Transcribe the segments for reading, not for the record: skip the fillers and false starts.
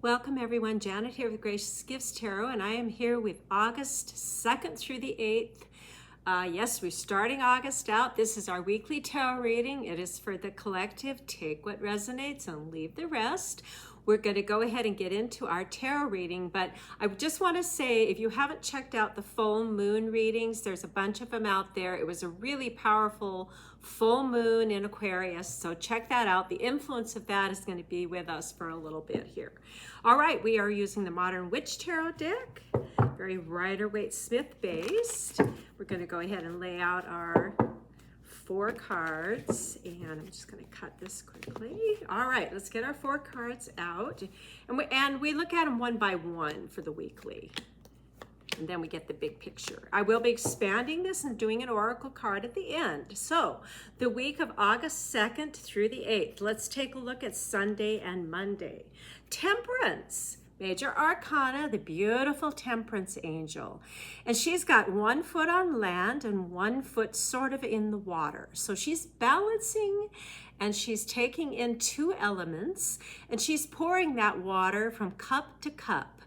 Welcome everyone, Janet here with Gracious Gifts Tarot, and I am here with August 2nd through the 8th. Yes, we're starting August out. This is our weekly tarot reading. It is for the collective. Take what resonates and leave the rest. We're going to go ahead and get into our tarot reading, but I just want to say, if you haven't checked out the full moon readings, there's a bunch of them out there. It was a really powerful full moon in Aquarius, so check that out. The influence of that is going to be with us for a little bit here. All right, we are using the Modern Witch Tarot deck, very Rider-Waite-Smith based. We're going to go ahead and lay out our 4 cards, and I'm just going to cut this quickly. All right, let's get our 4 cards out, and we look at them one by one for the weekly, and then we get the big picture. I will be expanding this and doing an oracle card at the end. So the week of August 2nd through the 8th, let's take a look at Sunday and Monday. Temperance. Major Arcana, the beautiful Temperance angel. And she's got 1 foot on land and 1 foot sort of in the water. So she's balancing and she's taking in 2 elements and she's pouring that water from cup to cup.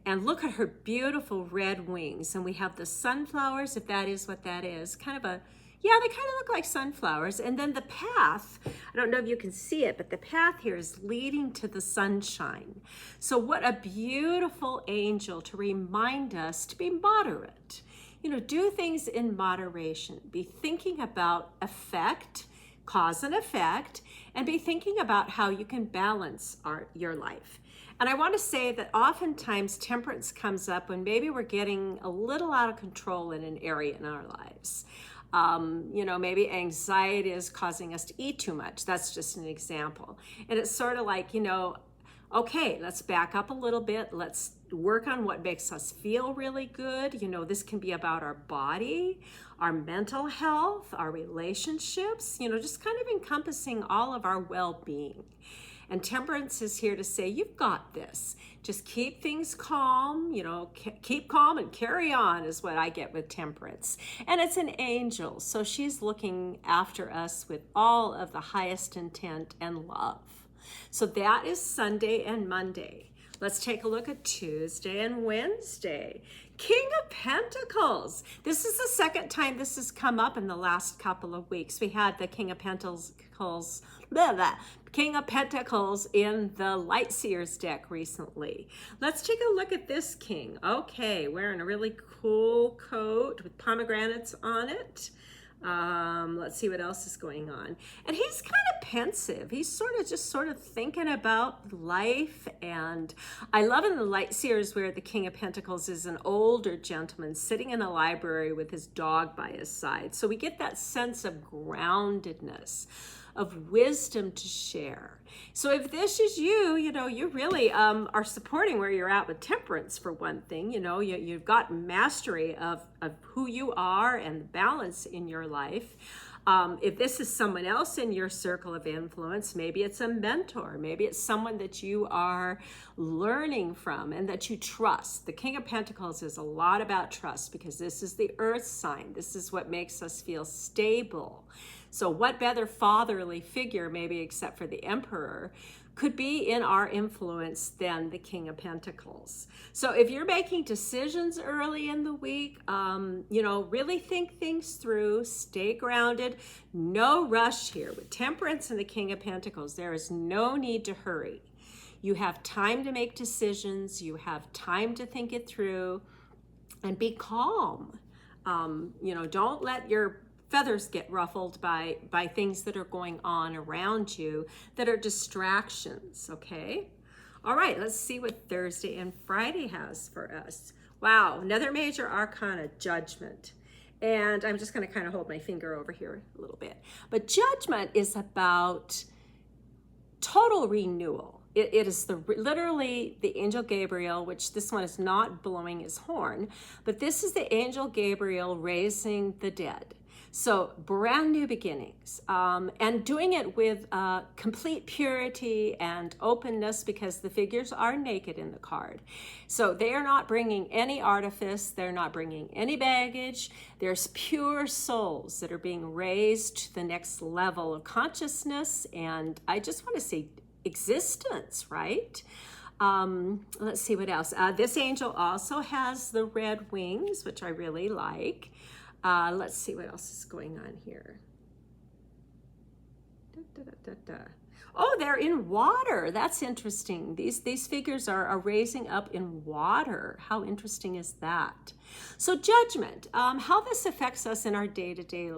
And look at her beautiful red wings. And we have the sunflowers, if that is what that is. Kind of a, yeah, they kind of look like sunflowers. And then the path, I don't know if you can see it, but the path here is leading to the sunshine. So what a beautiful angel to remind us to be moderate. You know, do things in moderation. Be thinking about effect, cause and effect, and be thinking about how you can balance your life. And I want to say that oftentimes temperance comes up when maybe we're getting a little out of control in an area in our lives. You know, maybe anxiety is causing us to eat too much. That's just an example. And it's sort of like, you know, okay, let's back up a little bit. Let's work on what makes us feel really good. You know, this can be about our body, our mental health, our relationships, you know, just kind of encompassing all of our well-being. And Temperance is here to say, you've got this. Just keep things calm, you know, keep calm and carry on is what I get with Temperance. And it's an angel, so she's looking after us with all of the highest intent and love. So that is Sunday and Monday. Let's take a look at Tuesday and Wednesday. King of Pentacles. This is the second time this has come up in the last couple of weeks. We had the King of Pentacles, King of Pentacles in the Lightseers deck recently. Let's take a look at this king. Okay, wearing a really cool coat with pomegranates on it. Let's see what else is going on. And he's kind of pensive. He's sort of thinking about life. And I love in the Lightseers where the King of Pentacles is an older gentleman sitting in a library with his dog by his side. So we get that sense of groundedness, of wisdom to share. So if this is you, you know, you really are supporting where you're at with Temperance for one thing. You know, you've got mastery of who you are and the balance in your life. If this is someone else in your circle of influence, maybe it's a mentor, maybe it's someone that you are learning from and that you trust. The King of Pentacles is a lot about trust because this is the earth sign. This is what makes us feel stable. So what better fatherly figure, maybe except for the Emperor, could be in our influence than the King of Pentacles? So if you're making decisions early in the week, you know, really think things through, stay grounded, no rush here. With Temperance and the King of Pentacles, there is no need to hurry. You have time to make decisions, you have time to think it through, and be calm. You know, don't let your feathers get ruffled by things that are going on around you that are distractions, okay? All right, let's see what Thursday and Friday has for us. Wow, another major arcana, Judgment. And I'm just gonna kind of hold my finger over here a little bit. But Judgment is about total renewal. It is literally the angel Gabriel, which this one is not blowing his horn, but this is the angel Gabriel raising the dead. So brand new beginnings, and doing it with complete purity and openness because the figures are naked in the card. So they are not bringing any artifice. They're not bringing any baggage. There's pure souls that are being raised to the next level of consciousness. And I just want to say existence, right? Let's see what else. This angel also has the red wings, which I really like. Let's see what else is going on here. Oh, they're in water. That's interesting. These figures are raising up in water. How interesting is that? So judgment, how this affects us in our day-to-day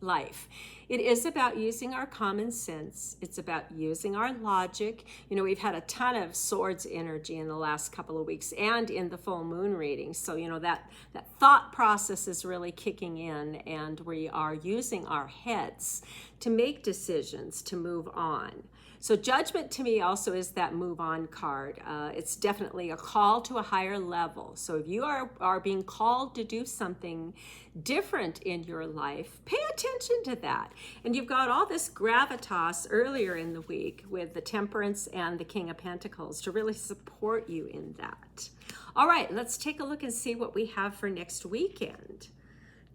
life. It is about using our common sense. It's about using our logic. You know, we've had a ton of swords energy in the last couple of weeks and in the full moon reading. So, you know, that thought process is really kicking in, and we are using our heads to make decisions, to move on. So judgment to me also is that move on card. It's definitely a call to a higher level. So if you are being called to do something different in your life, pay attention to that. And you've got all this gravitas earlier in the week with the Temperance and the King of Pentacles to really support you in that. All right, let's take a look and see what we have for next weekend.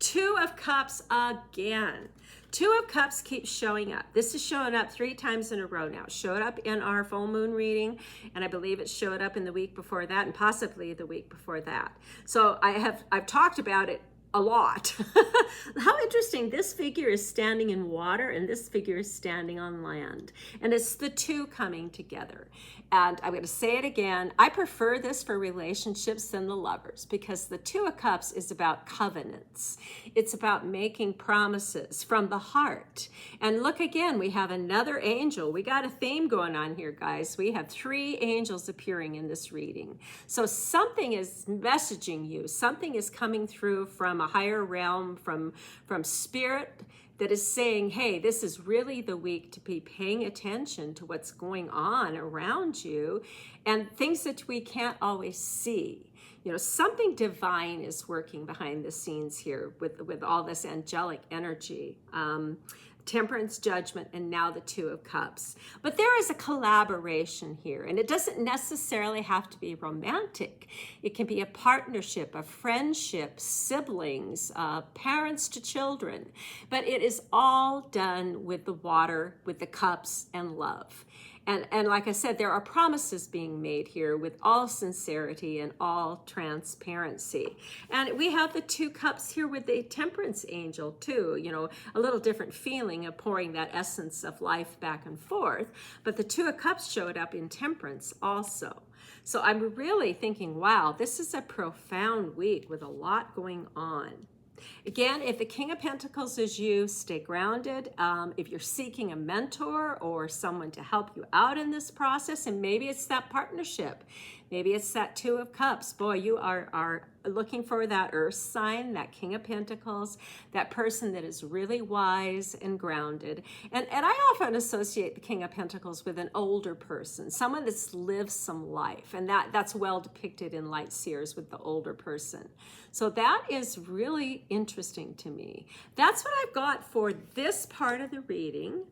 Two of Cups again. Two of Cups keeps showing up. This is showing up 3 times in a row now. It showed up in our full moon reading, and I believe it showed up in the week before that, and possibly the week before that. So I've talked about it a lot. How interesting. This figure is standing in water and this figure is standing on land. And it's the two coming together. And I'm going to say it again. I prefer this for relationships than the lovers, because the Two of Cups is about covenants. It's about making promises from the heart. And look again, we have another angel. We got a theme going on here, guys. We have 3 angels appearing in this reading. So something is messaging you. Something is coming through from a higher realm, from spirit, that is saying, hey, this is really the week to be paying attention to what's going on around you and things that we can't always see. You know, something divine is working behind the scenes here with all this angelic energy. Temperance, Judgment, and now the Two of Cups. But there is a collaboration here, and it doesn't necessarily have to be romantic. It can be a partnership, a friendship, siblings, parents to children. But it is all done with the water, with the cups, and love. And like I said, there are promises being made here with all sincerity and all transparency. And we have the Two Cups here with the Temperance angel too, you know, a little different feeling of pouring that essence of life back and forth. But the Two of Cups showed up in Temperance also. So I'm really thinking, wow, this is a profound week with a lot going on. Again, if the King of Pentacles is you, stay grounded. If you're seeking a mentor or someone to help you out in this process, and maybe it's that partnership, maybe it's that Two of Cups. Boy, you are looking for that earth sign, that King of Pentacles, that person that is really wise and grounded. And I often associate the King of Pentacles with an older person, someone that's lived some life. And that's well depicted in Light Seers with the older person. So that is really interesting to me. That's what I've got for this part of the reading.